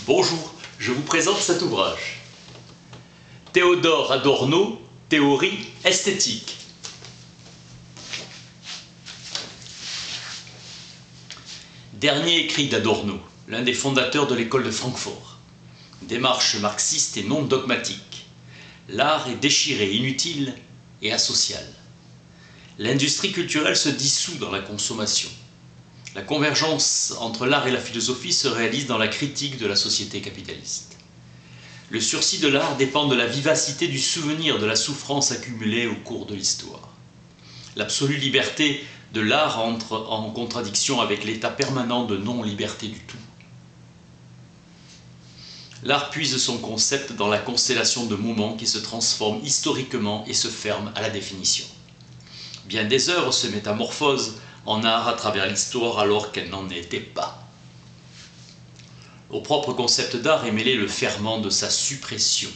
Bonjour, je vous présente cet ouvrage. Théodore Adorno, théorie esthétique. Dernier écrit d'Adorno, l'un des fondateurs de l'école de Francfort. Démarche marxiste et non dogmatique. L'art est déchiré, inutile et asocial. L'industrie culturelle se dissout dans la consommation. La convergence entre l'art et la philosophie se réalise dans la critique de la société capitaliste. Le sursis de l'art dépend de la vivacité du souvenir de la souffrance accumulée au cours de l'histoire. L'absolue liberté de l'art entre en contradiction avec l'état permanent de non-liberté du tout. L'art puise son concept dans la constellation de moments qui se transforment historiquement et se ferment à la définition. Bien des œuvres se métamorphosent en art à travers l'histoire alors qu'elles n'en étaient pas. Au propre concept d'art est mêlé le ferment de sa suppression.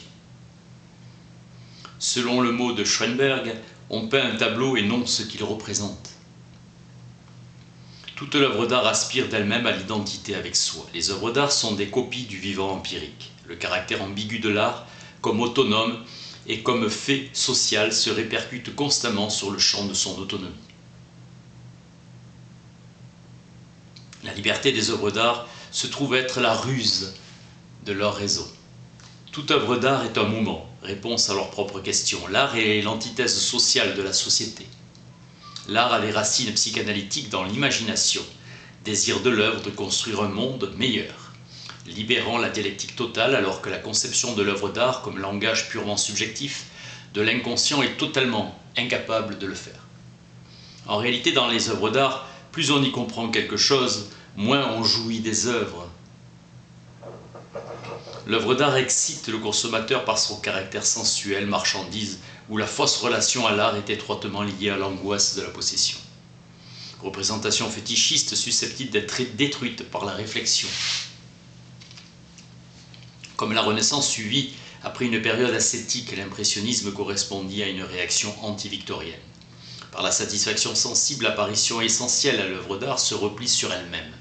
Selon le mot de Schoenberg, on peint un tableau et non ce qu'il représente. Toute l'œuvre d'art aspire d'elle-même à l'identité avec soi. Les œuvres d'art sont des copies du vivant empirique. Le caractère ambigu de l'art, comme autonome et comme fait social, se répercute constamment sur le champ de son autonomie. La liberté des œuvres d'art se trouve être la ruse de leur raison. Toute œuvre d'art est un moment, réponse à leur propre question. L'art est l'antithèse sociale de la société. L'art a des racines psychanalytiques dans l'imagination, désir de l'œuvre de construire un monde meilleur, libérant la dialectique totale alors que la conception de l'œuvre d'art comme langage purement subjectif de l'inconscient est totalement incapable de le faire. En réalité, dans les œuvres d'art, plus on y comprend quelque chose, moins on jouit des œuvres. L'œuvre d'art excite le consommateur par son caractère sensuel, marchandise, où la fausse relation à l'art est étroitement liée à l'angoisse de la possession. Représentation fétichiste susceptible d'être détruite par la réflexion. Comme la Renaissance suivit après une période ascétique, l'impressionnisme correspondit à une réaction anti-victorienne. Par la satisfaction sensible, l'apparition essentielle à l'œuvre d'art se replie sur elle-même.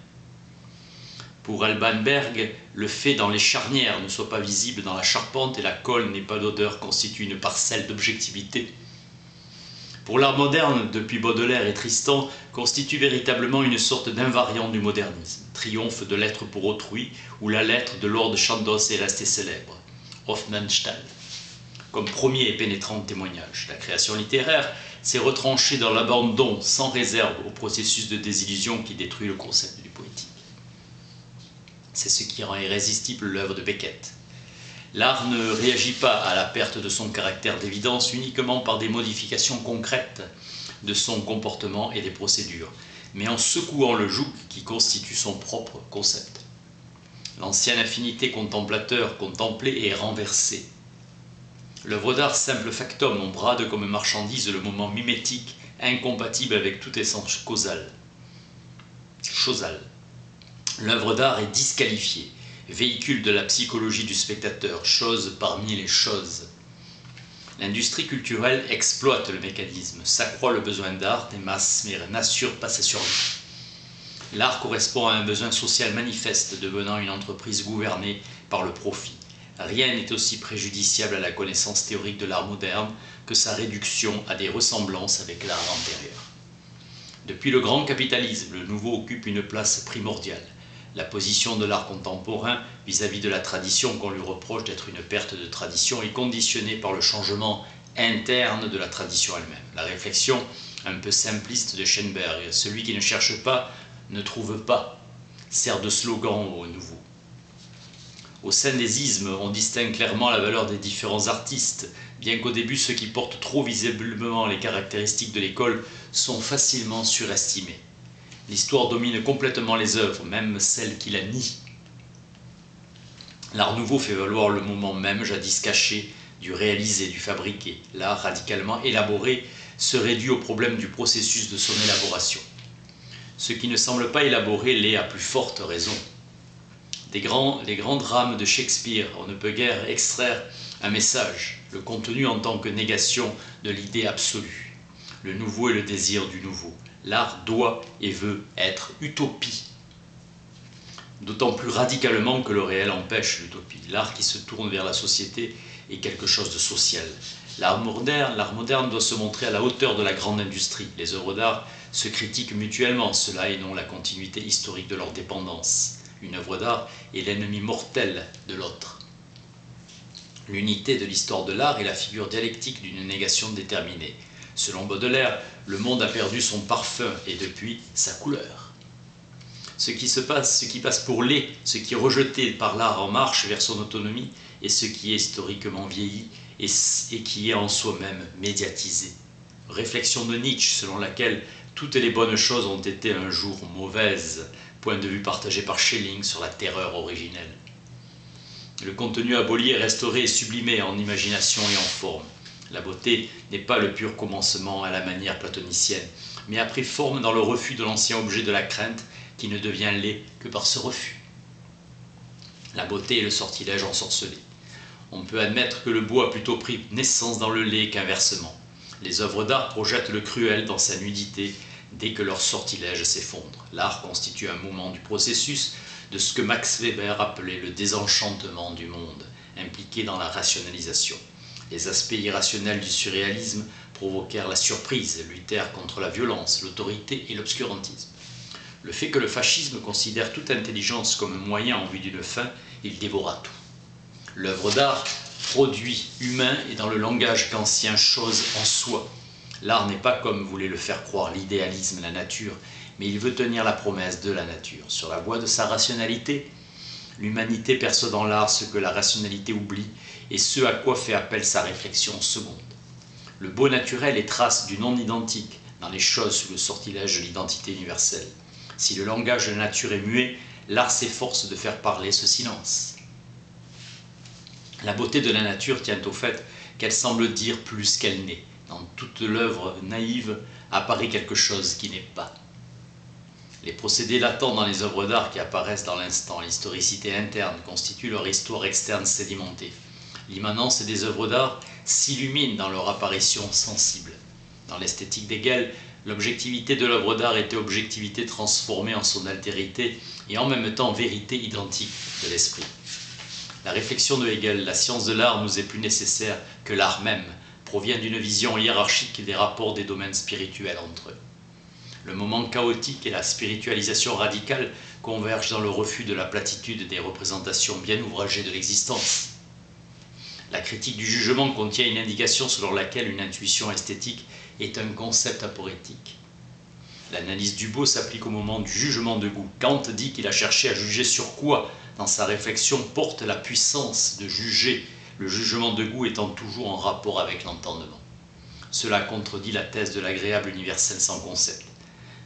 Pour Alban Berg, le fait dans les charnières ne soit pas visible dans la charpente et la colle n'ait pas d'odeur constitue une parcelle d'objectivité. Pour l'art moderne, depuis Baudelaire et Tristan, constitue véritablement une sorte d'invariant du modernisme, triomphe de l'être pour autrui, où la lettre de Lord Chandos est restée célèbre, Hofmannsthal, comme premier et pénétrant témoignage. La création littéraire s'est retranchée dans l'abandon sans réserve au processus de désillusion qui détruit le concept du poétique. C'est ce qui rend irrésistible l'œuvre de Beckett. L'art ne réagit pas à la perte de son caractère d'évidence uniquement par des modifications concrètes de son comportement et des procédures, mais en secouant le joug qui constitue son propre concept. L'ancienne affinité contemplateur contemplée est renversée. L'œuvre d'art, simple factum, on brade comme marchandise le moment mimétique, incompatible avec toute essence causale. Chosale. L'œuvre d'art est disqualifiée, véhicule de la psychologie du spectateur, chose parmi les choses. L'industrie culturelle exploite le mécanisme, s'accroît le besoin d'art des masses, mais n'assure pas sa survie. L'art correspond à un besoin social manifeste, devenant une entreprise gouvernée par le profit. Rien n'est aussi préjudiciable à la connaissance théorique de l'art moderne que sa réduction à des ressemblances avec l'art antérieur. Depuis le grand capitalisme, le nouveau occupe une place primordiale. La position de l'art contemporain vis-à-vis de la tradition qu'on lui reproche d'être une perte de tradition est conditionnée par le changement interne de la tradition elle-même. La réflexion un peu simpliste de Schoenberg, celui qui ne cherche pas ne trouve pas, sert de slogan au nouveau. Au sein des ismes, on distingue clairement la valeur des différents artistes, bien qu'au début ceux qui portent trop visiblement les caractéristiques de l'école sont facilement surestimés. L'histoire domine complètement les œuvres, même celles qui la nient. L'art nouveau fait valoir le moment même, jadis caché, du réalisé, du fabriqué. L'art radicalement élaboré se réduit au problème du processus de son élaboration. Ce qui ne semble pas élaboré l'est à plus forte raison. Les grands drames de Shakespeare, on ne peut guère extraire un message, le contenu en tant que négation de l'idée absolue. Le nouveau et le désir du nouveau. L'art doit et veut être utopie. d'autant plus radicalement que le réel empêche l'utopie. L'art qui se tourne vers la société est quelque chose de social. L'art moderne doit se montrer à la hauteur de la grande industrie. Les œuvres d'art se critiquent mutuellement, cela et non la continuité historique de leur dépendance. Une œuvre d'art est l'ennemi mortel de l'autre. L'unité de l'histoire de l'art est la figure dialectique d'une négation déterminée. Selon Baudelaire, le monde a perdu son parfum et depuis sa couleur. Ce qui passe pour laid, ce qui est rejeté par l'art en marche vers son autonomie, et ce qui est historiquement vieilli et qui est en soi-même médiatisé. Réflexion de Nietzsche selon laquelle toutes les bonnes choses ont été un jour mauvaises, point de vue partagé par Schelling sur la terreur originelle. Le contenu aboli est restauré et sublimé en imagination et en forme. La beauté n'est pas le pur commencement à la manière platonicienne, mais a pris forme dans le refus de l'ancien objet de la crainte qui ne devient laid que par ce refus. La beauté est le sortilège ensorcelé. On peut admettre que le beau a plutôt pris naissance dans le laid qu'inversement. Les œuvres d'art projettent le cruel dans sa nudité dès que leur sortilège s'effondre. L'art constitue un moment du processus de ce que Max Weber appelait le désenchantement du monde, impliqué dans la rationalisation. Les aspects irrationnels du surréalisme provoquèrent la surprise, luttèrent contre la violence, l'autorité et l'obscurantisme. Le fait que le fascisme considère toute intelligence comme un moyen en vue d'une fin, il dévora tout. L'œuvre d'art, produit humain, est dans le langage kantien chose en soi. L'art n'est pas, comme voulait le faire croire l'idéalisme, la nature, mais il veut tenir la promesse de la nature. Sur la voie de sa rationalité, l'humanité perçoit dans l'art ce que la rationalité oublie et ce à quoi fait appel sa réflexion seconde. Le beau naturel est trace du non-identique dans les choses sous le sortilège de l'identité universelle. Si le langage de la nature est muet, l'art s'efforce de faire parler ce silence. La beauté de la nature tient au fait qu'elle semble dire plus qu'elle n'est. Dans toute l'œuvre naïve apparaît quelque chose qui n'est pas. Les procédés latents dans les œuvres d'art qui apparaissent dans l'instant, l'historicité interne, constituent leur histoire externe sédimentée. L'immanence des œuvres d'art s'illumine dans leur apparition sensible. Dans l'esthétique d'Hegel, l'objectivité de l'œuvre d'art était objectivité transformée en son altérité et en même temps vérité identique de l'esprit. La réflexion de Hegel, la science de l'art nous est plus nécessaire que l'art même, provient d'une vision hiérarchique des rapports des domaines spirituels entre eux. Le moment chaotique et la spiritualisation radicale convergent dans le refus de la platitude des représentations bien ouvragées de l'existence. La critique du jugement contient une indication selon laquelle une intuition esthétique est un concept aporétique. L'analyse du beau s'applique au moment du jugement de goût. Kant dit qu'il a cherché à juger sur quoi, dans sa réflexion, porte la puissance de juger, le jugement de goût étant toujours en rapport avec l'entendement. Cela contredit la thèse de l'agréable universel sans concept.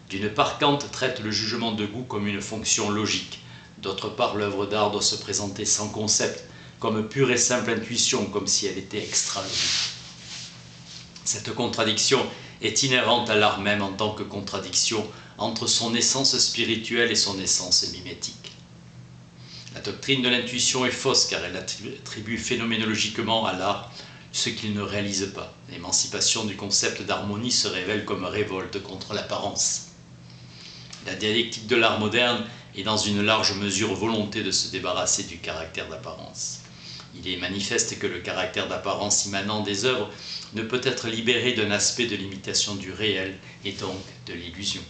D'une part, Kant traite le jugement de goût comme une fonction logique. D'autre part, l'œuvre d'art doit se présenter sans concept, comme pure et simple intuition, comme si elle était extra-logique. Cette contradiction est inhérente à l'art même en tant que contradiction entre son essence spirituelle et son essence mimétique. La doctrine de l'intuition est fausse car elle attribue phénoménologiquement à l'art ce qu'il ne réalise pas. L'émancipation du concept d'harmonie se révèle comme révolte contre l'apparence. La dialectique de l'art moderne est dans une large mesure volonté de se débarrasser du caractère d'apparence. Il est manifeste que le caractère d'apparence immanent des œuvres ne peut être libéré d'un aspect de l'imitation du réel et donc de l'illusion.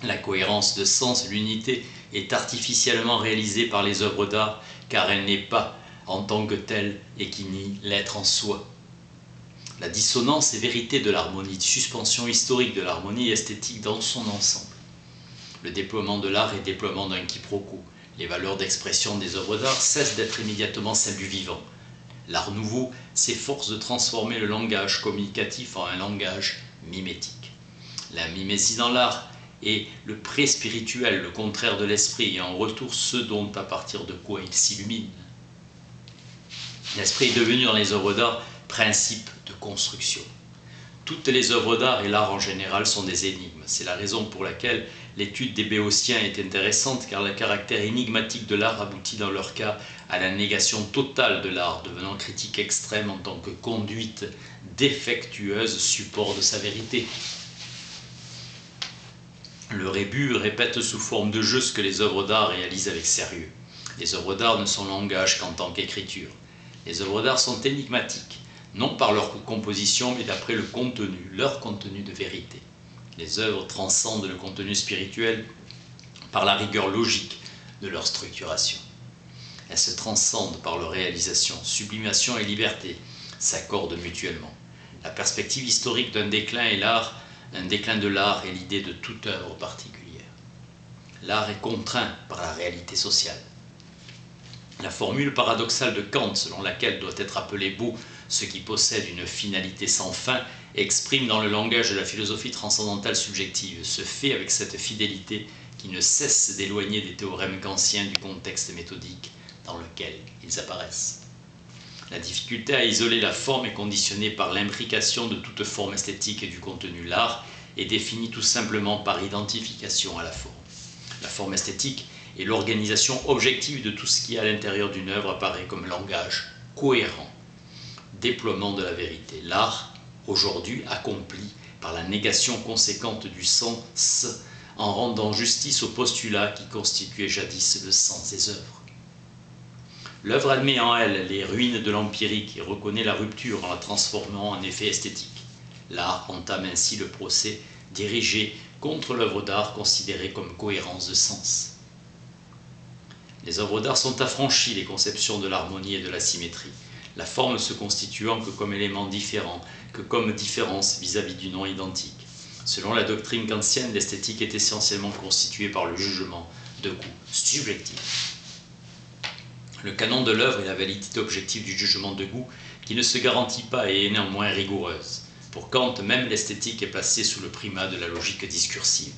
La cohérence de sens, l'unité, est artificiellement réalisée par les œuvres d'art car elle n'est pas en tant que telle et qui nie l'être en soi. La dissonance et vérité de l'harmonie, suspension historique de l'harmonie esthétique dans son ensemble. Le déploiement de l'art est déploiement d'un quiproquo. Les valeurs d'expression des œuvres d'art cessent d'être immédiatement celles du vivant. L'art nouveau s'efforce de transformer le langage communicatif en un langage mimétique. La mimésie dans l'art est le pré-spirituel, le contraire de l'esprit, et en retour ce dont à partir de quoi il s'illumine. L'esprit est devenu dans les œuvres d'art principe de construction. Toutes les œuvres d'art et l'art en général sont des énigmes. C'est la raison pour laquelle l'étude des Béotiens est intéressante, car le caractère énigmatique de l'art aboutit dans leur cas à la négation totale de l'art, devenant critique extrême en tant que conduite défectueuse, support de sa vérité. Le rébus répète sous forme de jeu ce que les œuvres d'art réalisent avec sérieux. Les œuvres d'art ne sont langage qu'en tant qu'écriture. Les œuvres d'art sont énigmatiques, non par leur composition, mais d'après le contenu, leur contenu de vérité. Les œuvres transcendent le contenu spirituel par la rigueur logique de leur structuration. Elles se transcendent par leur réalisation. Sublimation et liberté s'accordent mutuellement. La perspective historique d'un déclin de l'art est l'idée de toute œuvre particulière. L'art est contraint par la réalité sociale. La formule paradoxale de Kant, selon laquelle doit être appelé beau ce qui possède une finalité sans fin, exprime dans le langage de la philosophie transcendantale subjective ce fait avec cette fidélité qui ne cesse d'éloigner des théorèmes kantiens du contexte méthodique dans lequel ils apparaissent. La difficulté à isoler la forme est conditionnée par l'imbrication de toute forme esthétique et du contenu. L'art est défini tout simplement par identification à la forme. La forme esthétique et l'organisation objective de tout ce qui à l'intérieur d'une œuvre apparaît comme langage cohérent, déploiement de la vérité. L'art, aujourd'hui, accompli par la négation conséquente du sens en rendant justice au postulat qui constituait jadis le sens des œuvres. L'œuvre admet en elle les ruines de l'empirique et reconnaît la rupture en la transformant en effet esthétique. L'art entame ainsi le procès dirigé contre l'œuvre d'art considérée comme cohérence de sens. Les œuvres d'art sont affranchies des conceptions de l'harmonie et de la symétrie, la forme se constituant que comme élément différent, que comme différence vis-à-vis du non identique. Selon la doctrine kantienne, l'esthétique est essentiellement constituée par le jugement de goût subjectif. Le canon de l'œuvre est la validité objective du jugement de goût qui ne se garantit pas et est néanmoins rigoureuse. Pour Kant, même l'esthétique est placée sous le primat de la logique discursive.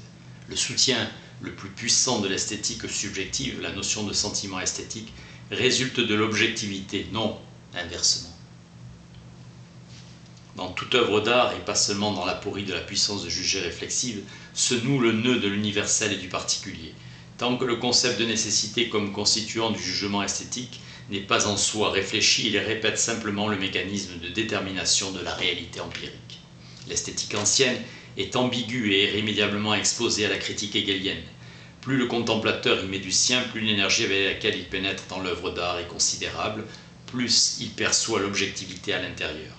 Le soutien le plus puissant de l'esthétique subjective, la notion de sentiment esthétique, résulte de l'objectivité, non inversement. Dans toute œuvre d'art, et pas seulement dans l'aporie de la puissance de juger réflexive, se noue le nœud de l'universel et du particulier. Tant que le concept de nécessité comme constituant du jugement esthétique n'est pas en soi réfléchi, il répète simplement le mécanisme de détermination de la réalité empirique. L'esthétique ancienne est ambiguë et irrémédiablement exposée à la critique hegelienne. Plus le contemplateur y met du sien, plus l'énergie avec laquelle il pénètre dans l'œuvre d'art est considérable, plus il perçoit l'objectivité à l'intérieur.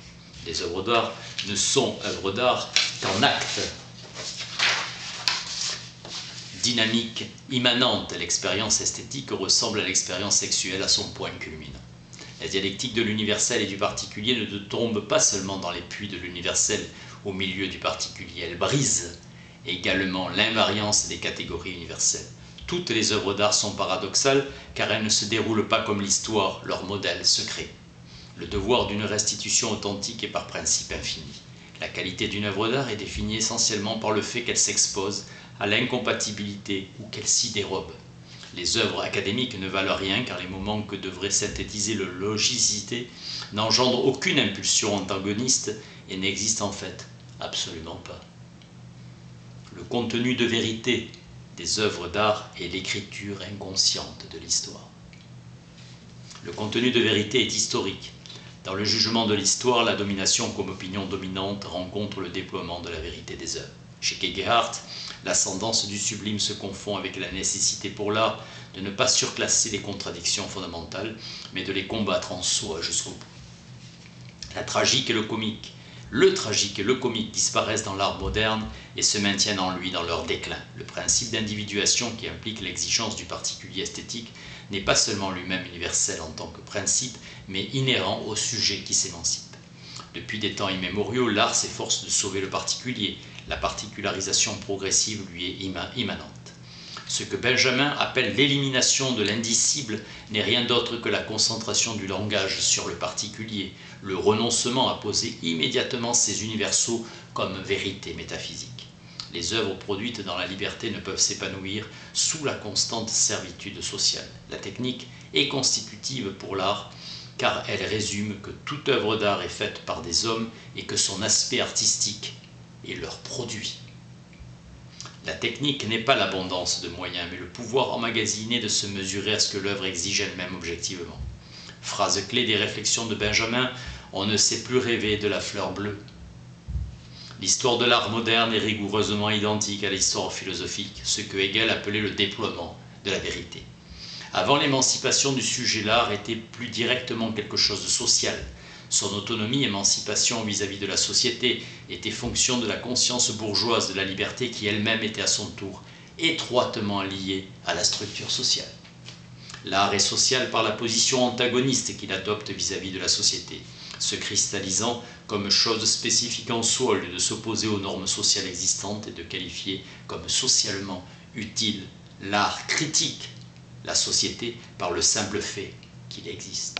Les œuvres d'art ne sont œuvres d'art qu'en acte dynamique immanente. L'expérience esthétique ressemble à l'expérience sexuelle à son point culminant. La dialectique de l'universel et du particulier ne tombe pas seulement dans les puits de l'universel au milieu du particulier, elle brise également l'invariance des catégories universelles. Toutes les œuvres d'art sont paradoxales car elles ne se déroulent pas comme l'histoire, leur modèle secret. Le devoir d'une restitution authentique est par principe infini. La qualité d'une œuvre d'art est définie essentiellement par le fait qu'elle s'expose à l'incompatibilité ou qu'elle s'y dérobe. Les œuvres académiques ne valent rien car les moments que devrait synthétiser le logicité n'engendrent aucune impulsion antagoniste et n'existent en fait absolument pas. Le contenu de vérité des œuvres d'art est l'écriture inconsciente de l'histoire. Le contenu de vérité est historique. Dans le jugement de l'histoire, la domination comme opinion dominante rencontre le déploiement de la vérité des œuvres. Chez Kierkegaard, l'ascendance du sublime se confond avec la nécessité pour l'art de ne pas surclasser les contradictions fondamentales, mais de les combattre en soi jusqu'au bout. La tragique et le comique, le tragique et le comique disparaissent dans l'art moderne et se maintiennent en lui dans leur déclin. Le principe d'individuation qui implique l'exigence du particulier esthétique n'est pas seulement lui-même universel en tant que principe, mais inhérent au sujet qui s'émancipe. Depuis des temps immémoriaux, l'art s'efforce de sauver le particulier. La particularisation progressive lui est immanente. Ce que Benjamin appelle l'élimination de l'indicible n'est rien d'autre que la concentration du langage sur le particulier, le renoncement à poser immédiatement ces universaux comme vérité métaphysique. Les œuvres produites dans la liberté ne peuvent s'épanouir sous la constante servitude sociale. La technique est constitutive pour l'art car elle résume que toute œuvre d'art est faite par des hommes et que son aspect artistique est leur produit. La technique n'est pas l'abondance de moyens, mais le pouvoir emmagasiné de se mesurer à ce que l'œuvre exige elle-même objectivement. Phrase clé des réflexions de Benjamin, on ne sait plus rêver de la fleur bleue. L'histoire de l'art moderne est rigoureusement identique à l'histoire philosophique, ce que Hegel appelait le déploiement de la vérité. Avant l'émancipation du sujet, l'art était plus directement quelque chose de social. Son autonomie, émancipation vis-à-vis de la société, était fonction de la conscience bourgeoise de la liberté qui elle-même était à son tour étroitement liée à la structure sociale. L'art est social par la position antagoniste qu'il adopte vis-à-vis de la société, se cristallisant comme chose spécifique en soi au lieu de s'opposer aux normes sociales existantes et de qualifier comme socialement utile. L'art critique la société par le simple fait qu'il existe.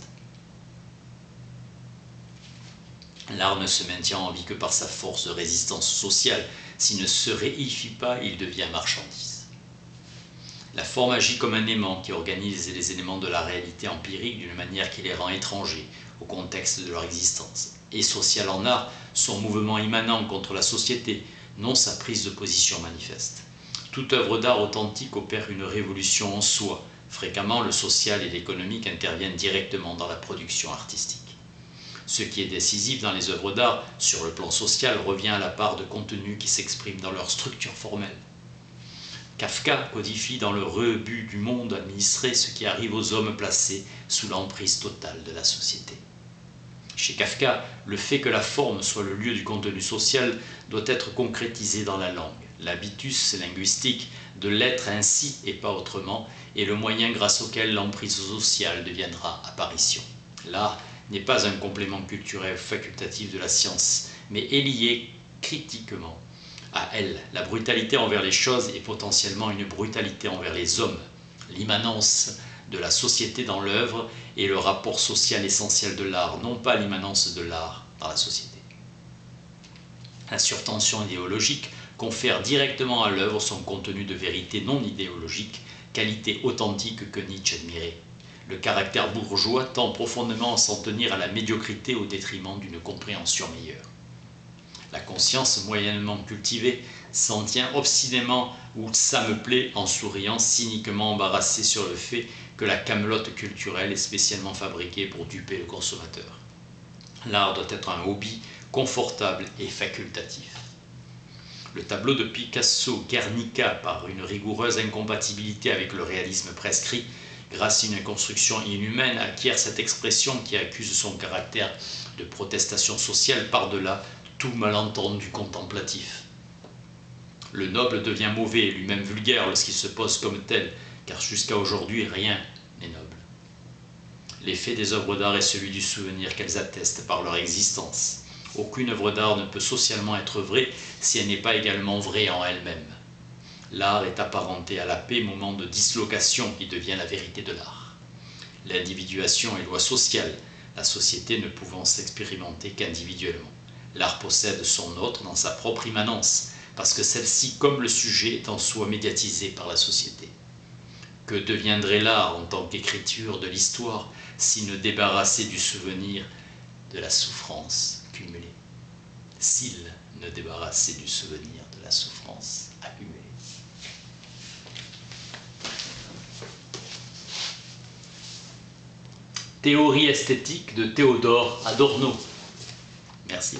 L'art ne se maintient en vie que par sa force de résistance sociale. S'il ne se réifie pas, il devient marchandise. La forme agit comme un aimant qui organise les éléments de la réalité empirique d'une manière qui les rend étrangers au contexte de leur existence. Et social en art, son mouvement immanent contre la société, non sa prise de position manifeste. Toute œuvre d'art authentique opère une révolution en soi. Fréquemment, le social et l'économique interviennent directement dans la production artistique. Ce qui est décisif dans les œuvres d'art, sur le plan social, revient à la part de contenu qui s'exprime dans leur structure formelle. Kafka codifie dans le rebut du monde administré ce qui arrive aux hommes placés sous l'emprise totale de la société. Chez Kafka, le fait que la forme soit le lieu du contenu social doit être concrétisé dans la langue. L'habitus linguistique de l'être ainsi et pas autrement est le moyen grâce auquel l'emprise sociale deviendra apparition. L'art n'est pas un complément culturel facultatif de la science, mais est lié critiquement à elle. La brutalité envers les choses est potentiellement une brutalité envers les hommes. L'immanence de la société dans l'œuvre est le rapport social essentiel de l'art, non pas l'immanence de l'art dans la société. La surtension idéologique confère directement à l'œuvre son contenu de vérité non idéologique, qualité authentique que Nietzsche admirait. Le caractère bourgeois tend profondément à s'en tenir à la médiocrité au détriment d'une compréhension meilleure. La conscience moyennement cultivée s'en tient obstinément ou ça me plaît en souriant, cyniquement embarrassée sur le fait que la camelote culturelle est spécialement fabriquée pour duper le consommateur. L'art doit être un hobby confortable et facultatif. Le tableau de Picasso, Guernica, par une rigoureuse incompatibilité avec le réalisme prescrit, grâce à une construction inhumaine, acquiert cette expression qui accuse son caractère de protestation sociale par-delà tout malentendu contemplatif. Le noble devient mauvais et lui-même vulgaire lorsqu'il se pose comme tel, car jusqu'à aujourd'hui rien n'est noble. L'effet des œuvres d'art est celui du souvenir qu'elles attestent par leur existence. Aucune œuvre d'art ne peut socialement être vraie si elle n'est pas également vraie en elle-même. L'art est apparenté à la paix, moment de dislocation qui devient la vérité de l'art. L'individuation est loi sociale, la société ne pouvant s'expérimenter qu'individuellement. L'art possède son autre dans sa propre immanence, parce que celle-ci, comme le sujet, est en soi médiatisée par la société. Que deviendrait l'art en tant qu'écriture de l'histoire s'il ne débarrassait du souvenir de la souffrance cumulée? S'il ne débarrassait du souvenir de la souffrance accumulée. Théorie esthétique de Théodore Adorno. Merci.